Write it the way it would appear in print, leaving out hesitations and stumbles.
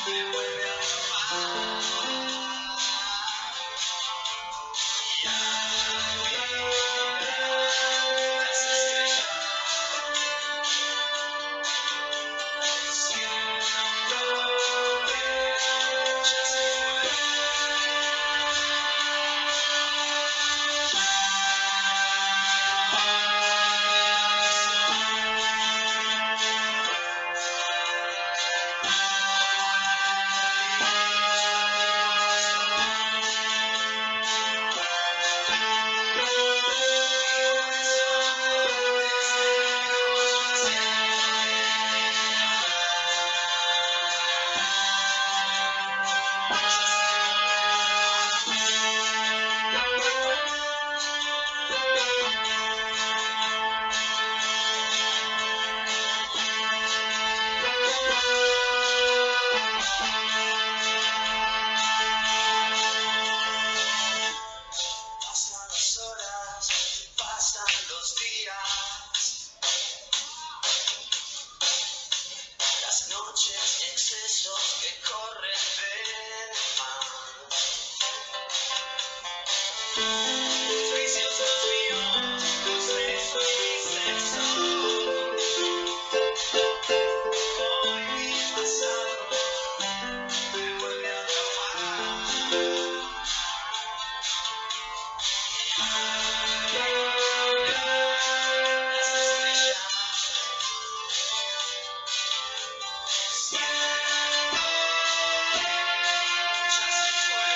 me vuelve a llamar. Y al mirar las estrellas, siento que ya se fue. Pasan las horas, pasan los días, las noches, excesos que corren de más. Juicios los míos, los de su sexo. Hoy mi pasado me vuelve a atrapar. Las estrellas, siento que ya se fue.